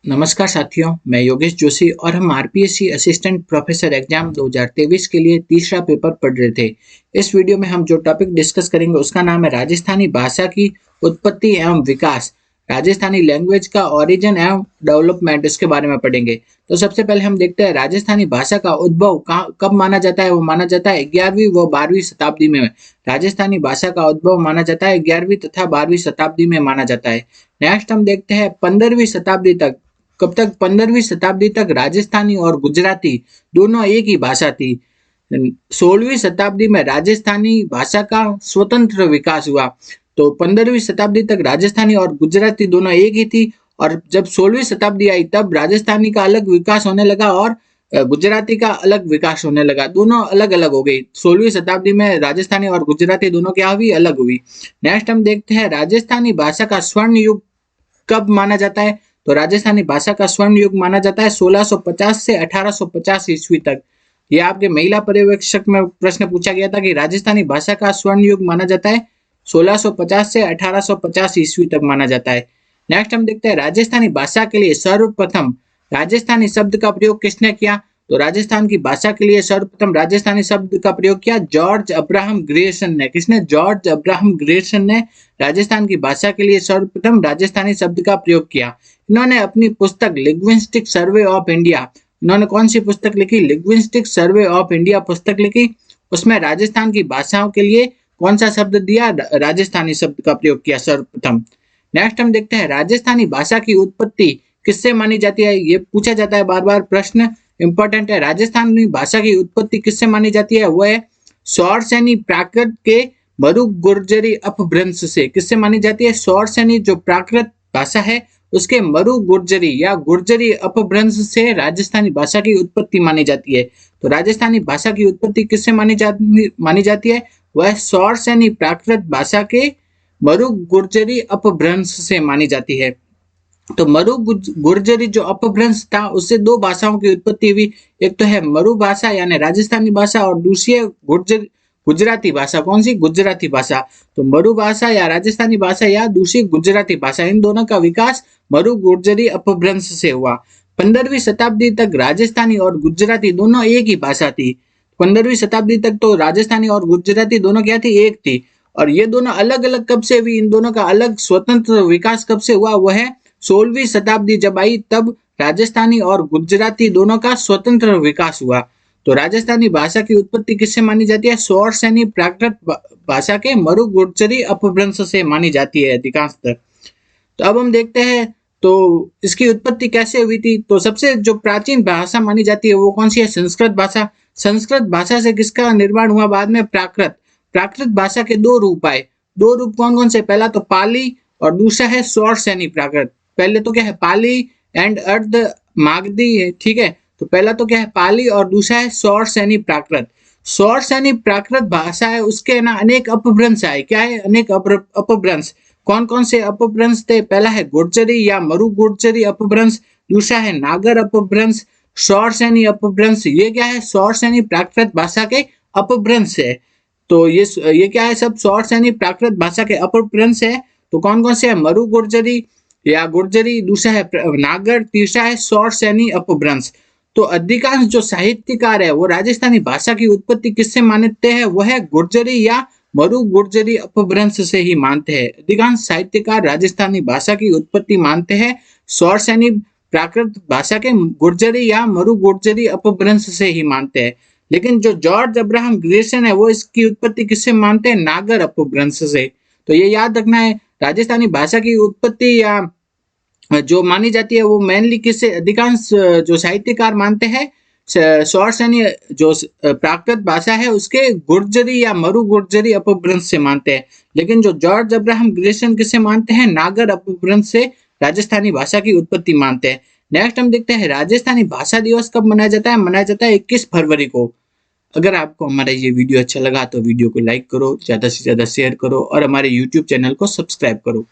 नमस्कार साथियों, मैं योगेश जोशी और हम आरपीएससी असिस्टेंट प्रोफेसर एग्जाम 2023 के लिए तीसरा पेपर पढ़ रहे थे। इस वीडियो में हम जो टॉपिक डिस्कस करेंगे उसका नाम है राजस्थानी भाषा की उत्पत्ति एवं विकास। राजस्थानी लैंग्वेज का ओरिजिन एवं डेवलपमेंट, इसके बारे में पढ़ेंगे। तो सबसे पहले हम देखते हैं राजस्थानी भाषा का उद्भव कब माना जाता है। वो माना जाता है 11वीं व 12वीं शताब्दी में। राजस्थानी भाषा का उद्भव माना जाता है 11वीं तथा 12वीं शताब्दी में माना जाता है। नेक्स्ट हम देखते हैं 15वीं शताब्दी तक। कब तक? 15वीं शताब्दी तक राजस्थानी और गुजराती दोनों एक ही भाषा थी। 16वीं शताब्दी में राजस्थानी भाषा का स्वतंत्र विकास हुआ। तो 15वीं शताब्दी तक राजस्थानी और गुजराती दोनों एक ही थी, और जब 16वीं शताब्दी आई तब राजस्थानी का अलग विकास होने लगा और गुजराती का अलग विकास होने लगा। दोनों अलग अलग हो गई। 16वीं शताब्दी में राजस्थानी और गुजराती दोनों क्या हुई? अलग हुई। नेक्स्ट हम देखते हैं राजस्थानी भाषा का स्वर्ण युग कब माना जाता है। तो राजस्थानी भाषा का स्वर्ण युग माना जाता है 1650 से 1850 ईस्वी तक। यह आपके महिला पर्यवेक्षक में प्रश्न पूछा गया था कि राजस्थानी भाषा का स्वर्ण युग माना जाता है 1650 से 1850 ईस्वी तक माना जाता है। नेक्स्ट हम देखते हैं राजस्थानी भाषा के लिए सर्वप्रथम राजस्थानी शब्द का प्रयोग किसने किया। तो राजस्थान की भाषा के लिए सर्वप्रथम राजस्थानी शब्द का प्रयोग किया जॉर्ज अब्राहम ग्रियर्सन ने। किसने? जॉर्ज अब्राहम ग्रियर्सन ने राजस्थान की भाषा के लिए सर्वप्रथम राजस्थानी शब्द का प्रयोग किया। इन्होंने अपनी पुस्तक लिंग्विस्टिक सर्वे ऑफ इंडिया, इन्होंने कौन सी पुस्तक लिखी? लिंग्विस्टिक सर्वे ऑफ इंडिया पुस्तक लिखी। उसमें राजस्थान की भाषाओं के लिए कौन सा शब्द दिया? राजस्थानी शब्द का प्रयोग किया सर्वप्रथम। नेक्स्ट हम देखते हैं राजस्थानी भाषा की उत्पत्ति किससे मानी जाती है। ये पूछा जाता है बार बार, प्रश्न इंपॉर्टेंट है। राजस्थानी भाषा की उत्पत्ति किससे मानी जाती है? वो है सौरसेनी प्राकृत के मरु गुर्जरी अपभ्रंश से। किससे मानी जाती है? सौरसेनी जो प्राकृत भाषा है उसके मरु गुर्जरी या गुर्जरी अपभ्रंश से राजस्थानी भाषा की उत्पत्ति मानी जाती है। तो राजस्थानी भाषा की उत्पत्ति किससे मानी जाती है? वह सौरसेनी प्राकृत भाषा के मरु गुर्जरी अपभ्रंश से मानी जाती है। तो मरु गुर्जरी जो अपभ्रंश था उससे दो भाषाओं की उत्पत्ति हुई। एक तो है मरु भाषा यानी राजस्थानी भाषा, और दूसरी है गुजराती भाषा। कौन सी? गुजराती भाषा। तो मरु भाषा या राजस्थानी भाषा या दूसरी गुजराती भाषा, इन दोनों का विकास मरु गुर्जरी अपभ्रंश से हुआ। 15वीं शताब्दी तक राजस्थानी और गुजराती दोनों एक ही भाषा थी। 15वीं शताब्दी तक तो राजस्थानी और गुजराती दोनों क्या थी? एक थी। और ये दोनों अलग अलग कब से हुई? इन दोनों का अलग स्वतंत्र विकास कब से हुआ? वह है 16वीं शताब्दी जब आई तब राजस्थानी और गुजराती दोनों का स्वतंत्र विकास हुआ। तो राजस्थानी भाषा की उत्पत्ति किससे मानी जाती है? सौरसेनी प्राकृत भाषा के मरु गुर्जरी अपभ्रंश से मानी जाती है अधिकांशतः। तो अब हम देखते हैं तो इसकी उत्पत्ति कैसे हुई थी। तो सबसे जो प्राचीन भाषा मानी जाती है वो कौन सी है? संस्कृत भाषा। संस्कृत भाषा से किसका निर्माण हुआ बाद में? प्राकृत। प्राकृत भाषा के दो रूप आए। दो रूप कौन कौन से? पहला तो पाली और दूसरा है सौरसेनी प्राकृत। पहले तो क्या है? पाली एंड अर्ध मागधी है, ठीक है। तो पहला तो क्या है? पाली और दूसरा है सौरसेनी प्राकृत। सौरसेनी प्राकृत भाषा है उसके ना अनेक अपभ्रंश आए। क्या है? अनेक अपभ्रंश। कौन कौन से अपभ्रंश थे? पहला है गुर्जरी या मरु गुर्जरी अपभ्रंश, दूसरा है नागर अपभ्रंश, सौरसेनी अपभ्रंश। ये क्या है? सौरसेनी प्राकृत भाषा के अपभ्रंश है। तो ये क्या है? सब सौरसेनी प्राकृत भाषा के अपभ्रंश है। तो कौन कौन से है? मरु गुर्जरी या गुर्जरी, दूसरा है नागर, तीसरा है सौरसेनी अपभ्रंश। तो अधिकांश जो साहित्यकार है वो राजस्थानी भाषा की उत्पत्ति किससे मानते हैं? वह है गुर्जरी या मरु गुर्जरी अपभ्रंश से ही मानते हैं। अधिकांश साहित्यकार राजस्थानी भाषा की उत्पत्ति मानते हैं सौरसेनी प्राकृत भाषा के गुर्जरी या मरु गुर्जरी अपभ्रंश से ही मानते हैं। लेकिन जो जॉर्ज अब्राहम ग्रियर्सन है वो इसकी उत्पत्ति किससे मानते हैं? नागर अपभ्रंश से। तो ये याद रखना है। राजस्थानी भाषा की उत्पत्ति या जो मानी जाती है वो मेनली किससे? अधिकांश जो साहित्यकार मानते हैं सौरसेनी जो प्राकृत भाषा है उसके गुर्जरी या मरु गुर्जरी अपभ्रंश से मानते हैं। लेकिन जो जॉर्ज अब्राहम ग्रियर्सन किससे मानते हैं? नागर अपभ्रंश से राजस्थानी भाषा की उत्पत्ति मानते हैं। नेक्स्ट हम देखते हैं राजस्थानी भाषा दिवस कब मनाया जाता है। मनाया जाता है 21 फरवरी को। अगर आपको हमारा ये वीडियो अच्छा लगा तो वीडियो को लाइक करो, ज़्यादा से ज़्यादा शेयर करो और हमारे यूट्यूब चैनल को सब्सक्राइब करो।